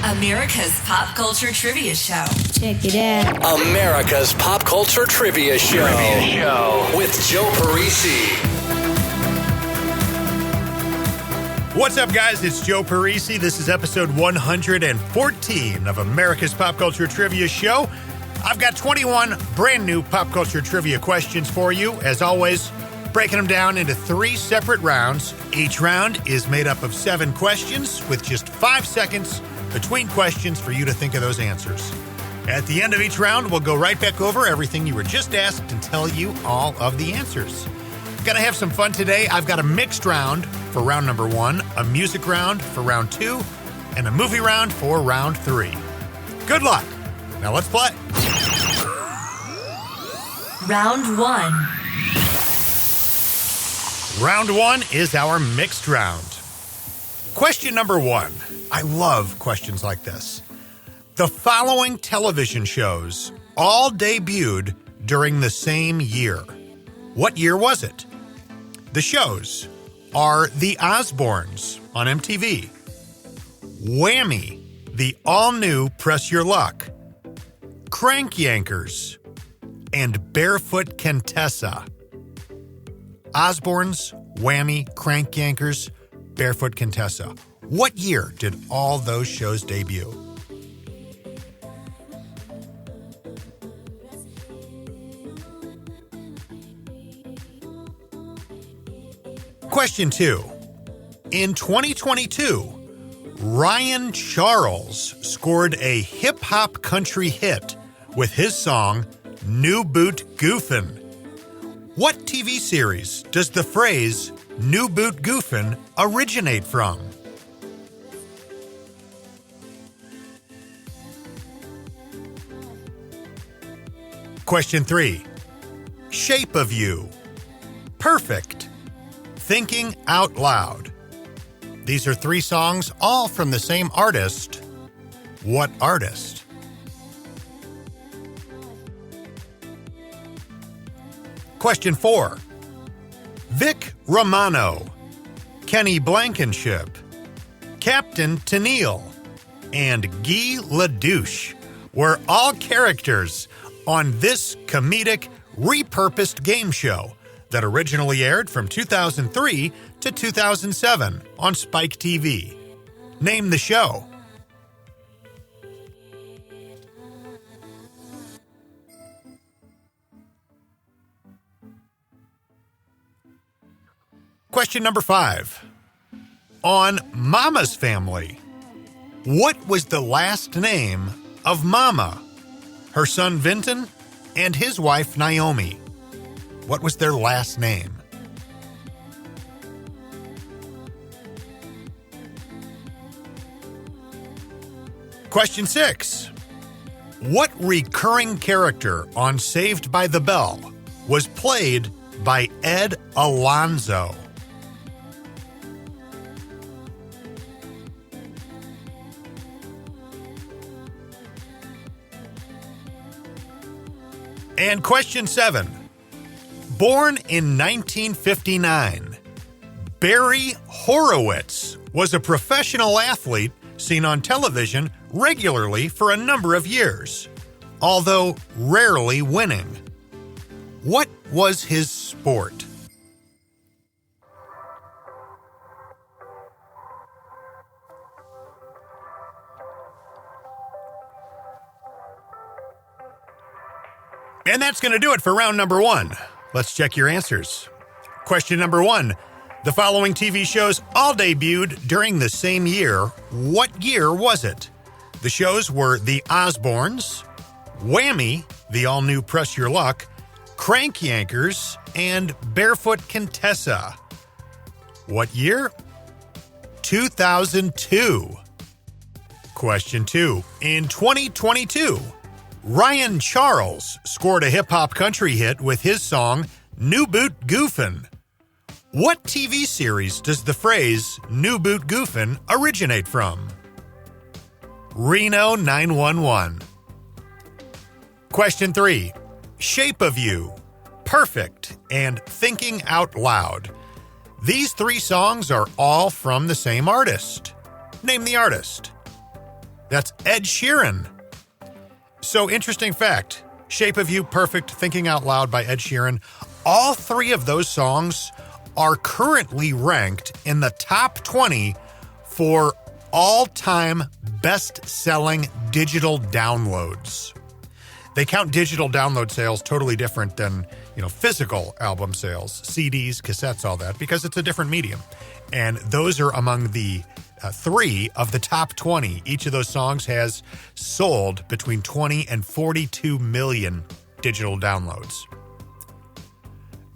America's Pop Culture Trivia Show. Check it out. America's Pop Culture Trivia Show. With Joe Parisi. What's up, guys? It's Joe Parisi. This is episode 114 of America's Pop Culture Trivia Show. I've got 21 brand new pop culture trivia questions for you. As always, breaking them down into 3 separate rounds. Each round is made up of 7 questions with just 5 seconds between questions for you to think of those answers. At the end of each round, we'll go right back over everything you were just asked and tell you all of the answers. Gonna have some fun today. I've got a mixed round for round number 1, a music round for round 2, and a movie round for round 3. Good luck. Now let's play. Round 1. Round 1 is our mixed round. Question number 1. I love questions like this. The following television shows all debuted during the same year. What year was it? The shows are The Osbournes on MTV, Whammy, the all-new Press Your Luck, Crank Yankers, and Barefoot Contessa. Osbournes, Whammy, Crank Yankers, Barefoot Contessa. What year did all those shows debut? Question 2. In 2022, Ryan Charles scored a hip-hop country hit with his song, New Boot Goofin'. What TV series does the phrase, New Boot Goofin' originate from? Question 3. Shape of You, Perfect, Thinking Out Loud. These are 3 songs, all from the same artist. What artist? Question 4. Vic Romano, Kenny Blankenship, Captain Tennille, and Guy Ledouche were all characters on this comedic, repurposed game show that originally aired from 2003 to 2007 on Spike TV. Name the show. Question number 5. On Mama's Family, what was the last name of Mama, her son Vinton, and his wife Naomi? What was their last name? Question 6. What recurring character on Saved by the Bell was played by Ed Alonzo? And question 7. Born in 1959, Barry Horowitz was a professional athlete seen on television regularly for a number of years, although rarely winning. What was his sport? And that's going to do it for round number 1. Let's check your answers. Question number 1. The following TV shows all debuted during the same year. What year was it? The shows were The Osbournes, Whammy, the all-new Press Your Luck, Crank Yankers, and Barefoot Contessa. What year? 2002. Question 2. In 2022, Ryan Charles scored a hip-hop country hit with his song, New Boot Goofin'. What TV series does the phrase, New Boot Goofin', originate from? Reno 911. Question 3. Shape of You, Perfect, and Thinking Out Loud. These 3 songs are all from the same artist. Name the artist. That's Ed Sheeran. So, interesting fact, Shape of You, Perfect, Thinking Out Loud by Ed Sheeran. All three of those songs are currently ranked in the top 20 for all-time best-selling digital downloads. They count digital download sales totally different than, physical album sales, CDs, cassettes, all that, because it's a different medium. And those are among the 3 of the top 20. Each of those songs has sold between 20 and 42 million digital downloads.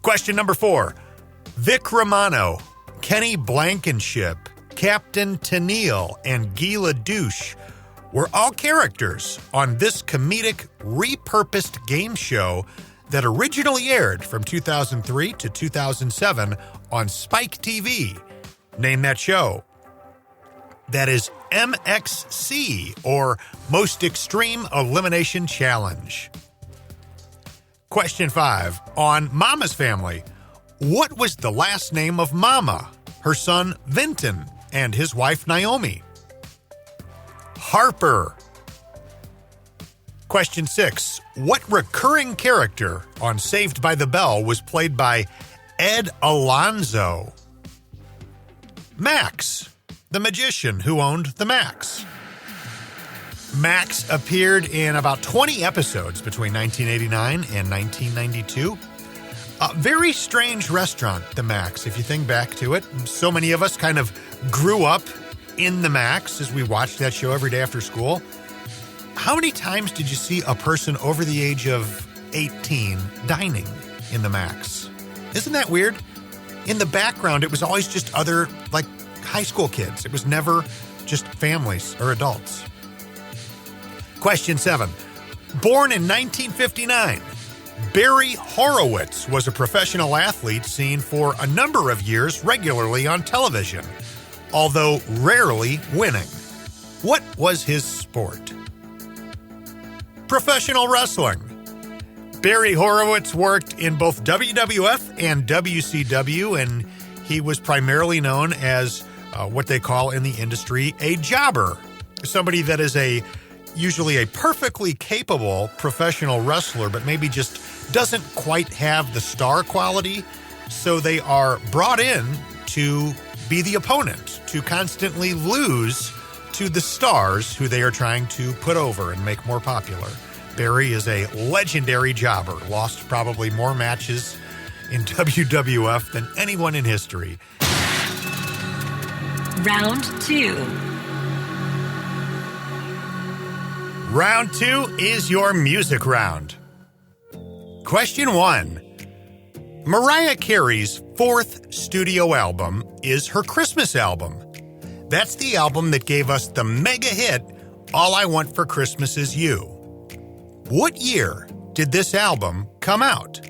Question number 4. Vic Romano, Kenny Blankenship, Captain Tennille, and Guy Ledouche were all characters on this comedic repurposed game show that originally aired from 2003 to 2007 on Spike TV. Name that show. That is MXC, or Most Extreme Elimination Challenge. Question 5. On Mama's Family, what was the last name of Mama, her son Vinton, and his wife Naomi? Harper. Question 6. What recurring character on Saved by the Bell was played by Ed Alonzo? Max, the magician who owned the Max. Max appeared in about 20 episodes between 1989 and 1992. A very strange restaurant, the Max, if you think back to it. So many of us kind of grew up in the Max as we watched that show every day after school. How many times did you see a person over the age of 18 dining in the Max? Isn't that weird? In the background, it was always just other, high school kids. It was never just families or adults. Question 7. Born in 1959, Barry Horowitz was a professional athlete seen for a number of years regularly on television, although rarely winning. What was his sport? Professional wrestling. Barry Horowitz worked in both WWF and WCW, and he was primarily known as what they call in the industry a jobber, somebody that is usually a perfectly capable professional wrestler, but maybe just doesn't quite have the star quality, so they are brought in to be the opponent, to constantly lose to the stars who they are trying to put over and make more popular. Barry is a legendary jobber, lost probably more matches in WWF than anyone in history. Round 2. Round 2 is your music round. Question 1. Mariah Carey's 4th studio album is her Christmas album. That's the album that gave us the mega hit, All I Want for Christmas Is You. What year did this album come out?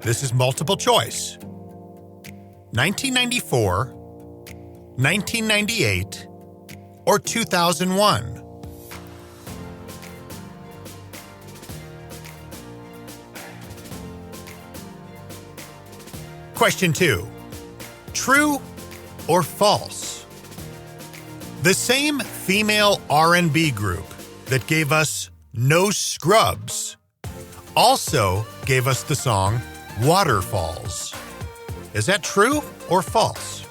This is multiple choice. 1994, 1998, or 2001? Question 2. True or false? The same female R&B group that gave us No Scrubs also gave us the song Waterfalls. Is that true or false?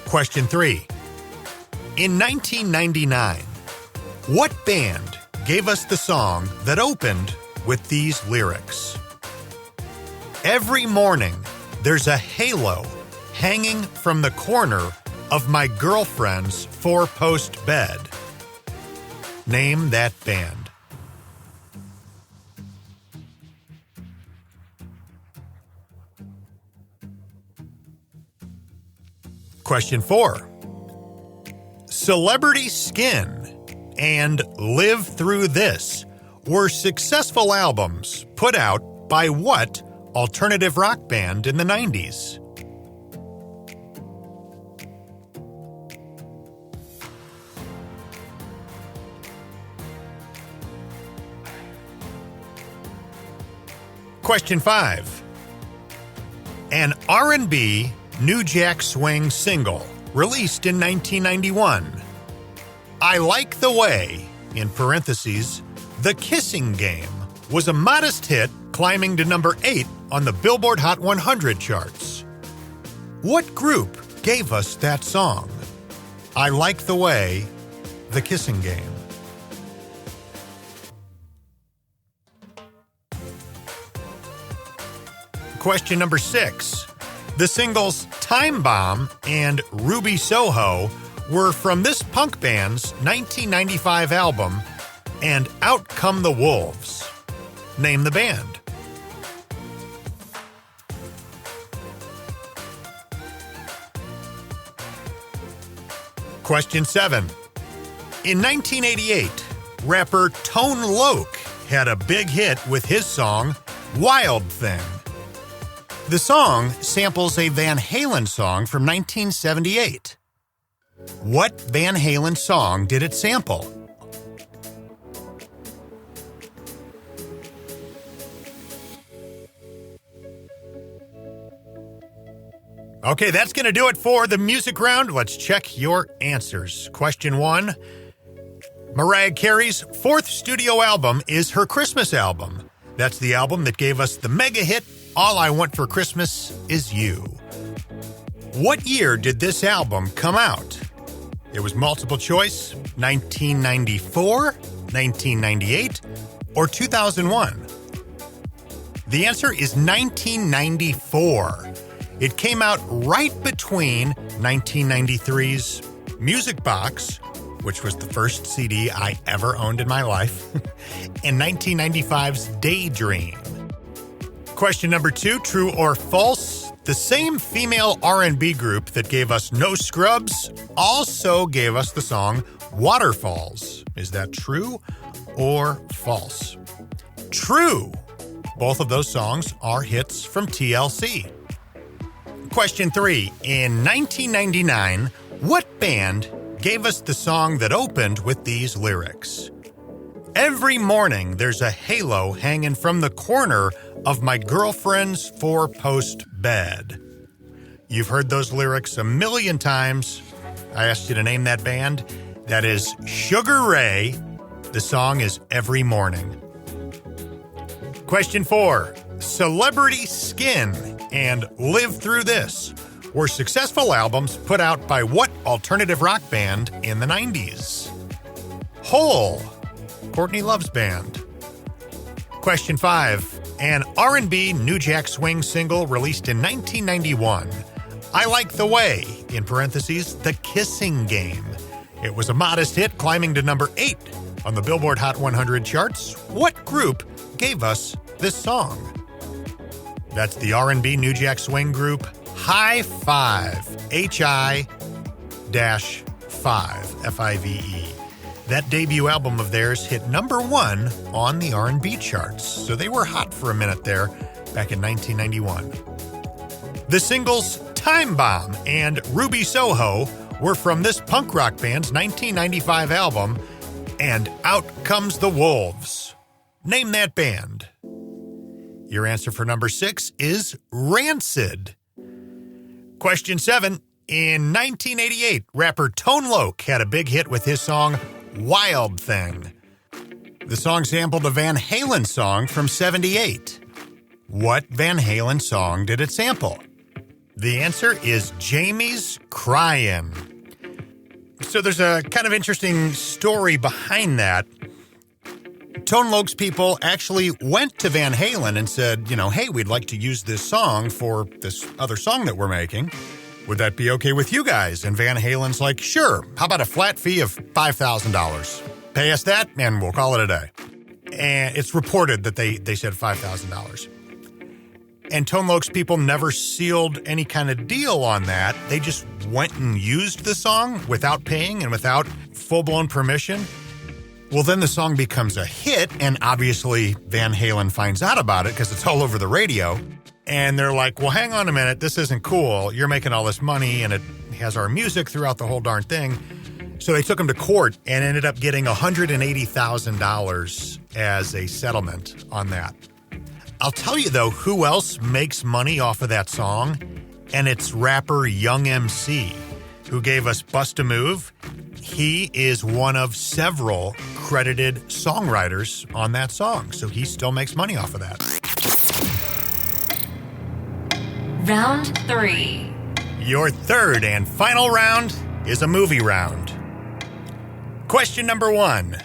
Question 3. In 1999, what band gave us the song that opened with these lyrics? Every morning, there's a halo hanging from the corner of my girlfriend's 4-post bed. Name that band. Question 4. Celebrity Skin and Live Through This were successful albums put out by what alternative rock band in the 90s? Question 5. An R&B New Jack Swing single released in 1991. I Like the Way, in parentheses, The Kissing Game, was a modest hit, climbing to number 8 on the Billboard Hot 100 charts. What group gave us that song? I Like the Way, The Kissing Game. Question number 6. The singles Time Bomb and Ruby Soho were from this punk band's 1995 album, And Out Come the Wolves. Name the band. Question 7. In 1988, rapper Tone Loc had a big hit with his song, Wild Thing. The song samples a Van Halen song from 1978. What Van Halen song did it sample? Okay, that's going to do it for the music round. Let's check your answers. Question 1. Mariah Carey's 4th studio album is her Christmas album. That's the album that gave us the mega hit, All I Want for Christmas Is You. What year did this album come out? It was multiple choice, 1994, 1998, or 2001. The answer is 1994. It came out right between 1993's Music Box, which was the first CD I ever owned in my life, and 1995's Daydream. Question number 2, true or false? The same female R&B group that gave us No Scrubs also gave us the song Waterfalls. Is that true or false? True. Both of those songs are hits from TLC. Question 3. In 1999, what band gave us the song that opened with these lyrics? Every morning there's a halo hanging from the corner of my girlfriend's 4-post bed. You've heard those lyrics a million times. I asked you to name that band. That is Sugar Ray. The song is Every Morning. Question 4. Celebrity Skin and Live Through This were successful albums put out by what alternative rock band in the 90s? Hole, Courtney Love's band. Question 5. An R&B New Jack Swing single released in 1991. I Like the Way, in parentheses, The Kissing Game. It was a modest hit, climbing to number 8 on the Billboard Hot 100 charts. What group gave us this song? That's the R&B New Jack Swing group High Five, Hi-5, F-I-V-E. That debut album of theirs hit number 1 on the R&B charts, so they were hot for a minute there back in 1991. The singles Time Bomb and Ruby Soho were from this punk rock band's 1995 album, And Out Comes the Wolves. Name that band. Your answer for number 6 is Rancid. Question 7. In 1988, rapper Tone Loc had a big hit with his song Wild Thing. The song sampled a Van Halen song from '78. What Van Halen song did it sample? The answer is Jamie's Cryin'. So there's a kind of interesting story behind that. Tone Loc's people actually went to Van Halen and said, hey, we'd like to use this song for this other song that we're making. Would that be okay with you guys? And Van Halen's like, sure. How about a flat fee of $5,000? Pay us that and we'll call it a day. And it's reported that they said $5,000. And Tone Loc's people never sealed any kind of deal on that. They just went and used the song without paying and without full-blown permission. Well, then the song becomes a hit, and obviously Van Halen finds out about it because it's all over the radio. And they're like, well, hang on a minute, this isn't cool. You're making all this money, and it has our music throughout the whole darn thing. So they took him to court and ended up getting $180,000 as a settlement on that. I'll tell you, though, who else makes money off of that song, and it's rapper Young MC, who gave us Bust a Move. He is one of several credited songwriters on that song, so he still makes money off of that. Round 3. Your third and final round is a movie round. Question number 1.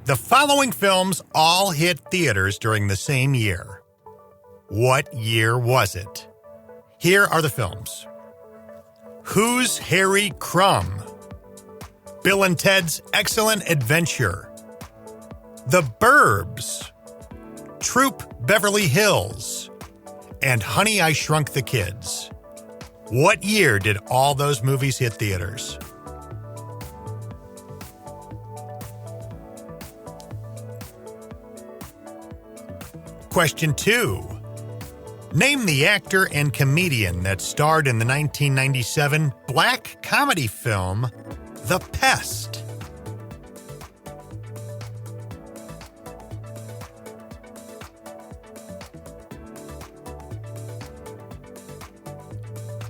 The following films all hit theaters during the same year. What year was it? Here are the films. Who's Harry Crumb? Bill and Ted's Excellent Adventure. The Burbs. Troop Beverly Hills. And Honey, I Shrunk the Kids. What year did all those movies hit theaters? Question 2. Name the actor and comedian that starred in the 1997 black comedy film, The Pest.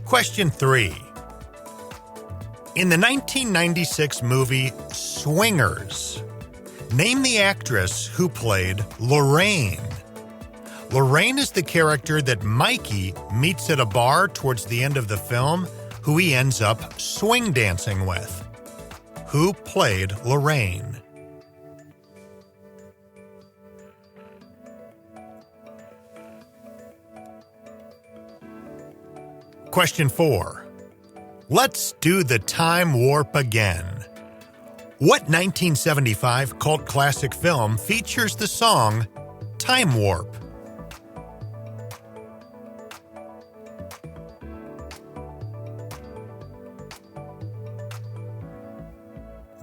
Question 3. In the 1996 movie Swingers, name the actress who played Lorraine. Lorraine is the character that Mikey meets at a bar towards the end of the film, who he ends up swing dancing with. Who played Lorraine? Question 4. Let's do the time warp again. What 1975 cult classic film features the song Time Warp?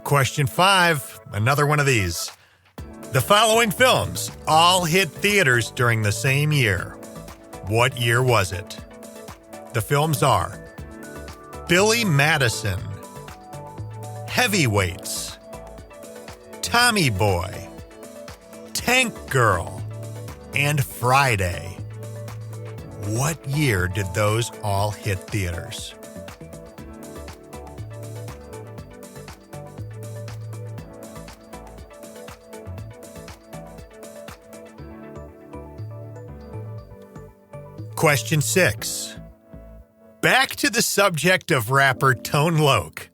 Question 5, another one of these. The following films all hit theaters during the same year. What year was it? The films are Billy Madison, Heavyweights, Tommy Boy, Tank Girl, and Friday. What year did those all hit theaters? Question 6. Back to the subject of rapper Tone Loc.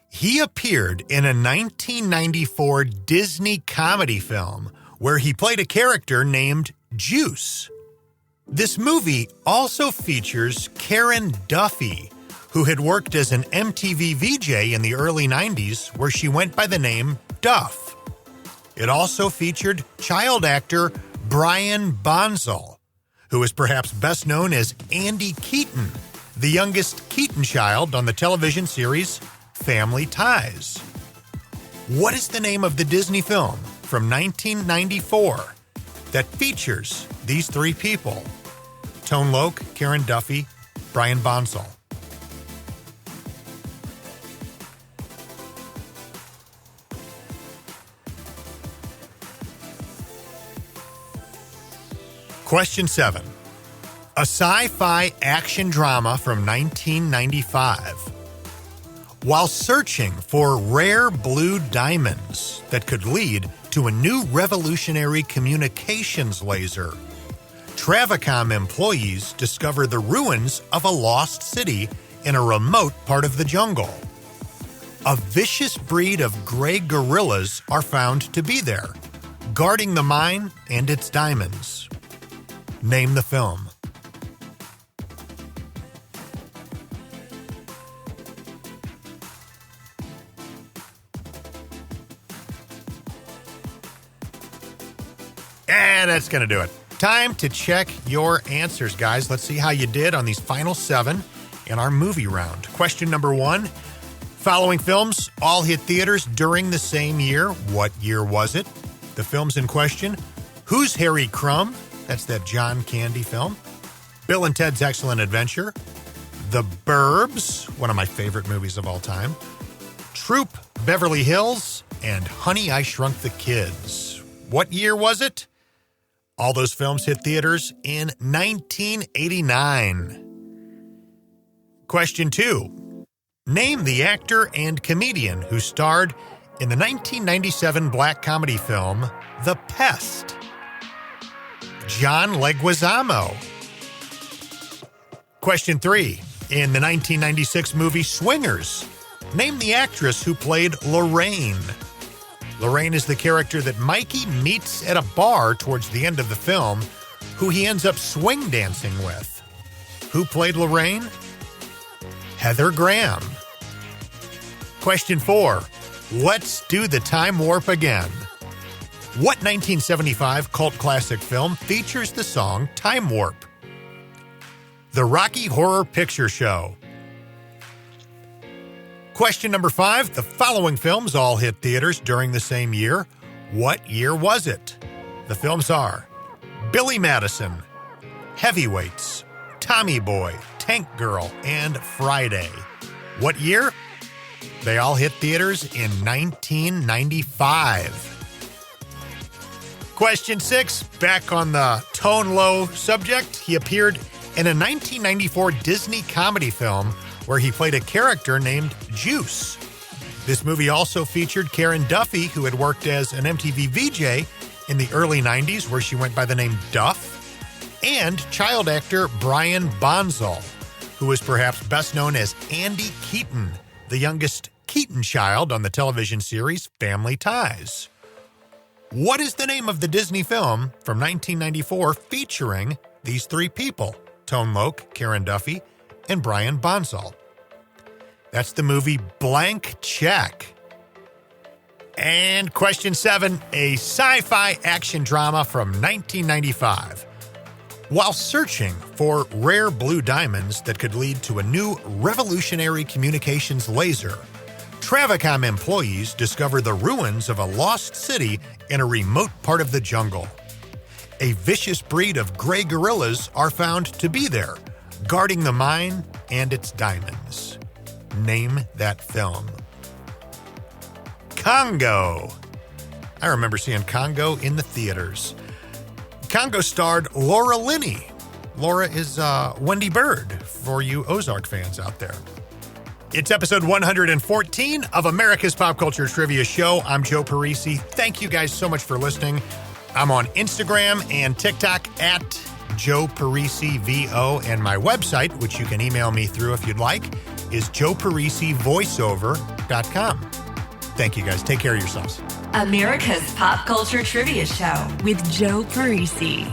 He appeared in a 1994 Disney comedy film where he played a character named Juice. This movie also features Karen Duffy, who had worked as an MTV VJ in the early 90s where she went by the name Duff. It also featured child actor Brian Bonsall, who is perhaps best known as Andy Keaton, the youngest Keaton child on the television series Family Ties. What is the name of the Disney film from 1994 that features these three people? Tone Loc, Karen Duffy, Brian Bonsall. Question 7. A sci-fi action drama from 1995. While searching for rare blue diamonds that could lead to a new revolutionary communications laser, Travacom employees discover the ruins of a lost city in a remote part of the jungle. A vicious breed of gray gorillas are found to be there, guarding the mine and its diamonds. Name the film. And that's going to do it. Time to check your answers, guys. Let's see how you did on these final 7 in our movie round. Question number 1. Following films all hit theaters during the same year. What year was it? The films in question: Who's Harry Crumb? That's that John Candy film. Bill and Ted's Excellent Adventure. The Burbs, one of my favorite movies of all time. Troop Beverly Hills, and Honey, I Shrunk the Kids. What year was it? All those films hit theaters in 1989. Question 2. Name the actor and comedian who starred in the 1997 black comedy film, The Pest. John Leguizamo. Question 3. In the 1996 movie Swingers, name the actress who played Lorraine. Lorraine is the character that Mikey meets at a bar towards the end of the film, who he ends up swing dancing with. Who played Lorraine? Heather Graham. Question 4. Let's do the time warp again. What 1975 cult classic film features the song Time Warp? The Rocky Horror Picture Show. Question number 5. The following films all hit theaters during the same year. What year was it? The films are Billy Madison, Heavyweights, Tommy Boy, Tank Girl, and Friday. What year? They all hit theaters in 1995. Question 6, back on the tone low subject, he appeared in a 1994 Disney comedy film where he played a character named Juice. This movie also featured Karen Duffy, who had worked as an MTV VJ in the early 90s where she went by the name Duff, and child actor Brian Bonsall, who was perhaps best known as Andy Keaton, the youngest Keaton child on the television series Family Ties. What is the name of the Disney film from 1994 featuring these three people, Tone Loc, Karen Duffy, and Brian Bonsall? That's the movie Blank Check. And question 7, a sci-fi action drama from 1995. While searching for rare blue diamonds that could lead to a new revolutionary communications laser, Travicom employees discover the ruins of a lost city in a remote part of the jungle. A vicious breed of gray gorillas are found to be there, guarding the mine and its diamonds. Name that film. Congo. I remember seeing Congo in the theaters. Congo starred Laura Linney. Laura is Wendy Bird for you Ozark fans out there. It's episode 114 of America's Pop Culture Trivia Show. I'm Joe Parisi. Thank you guys so much for listening. I'm on Instagram and TikTok at Joe Parisi VO, and my website, which you can email me through if you'd like, is joeparisivoiceover.com. Thank you guys. Take care of yourselves. America's Pop Culture Trivia Show with Joe Parisi.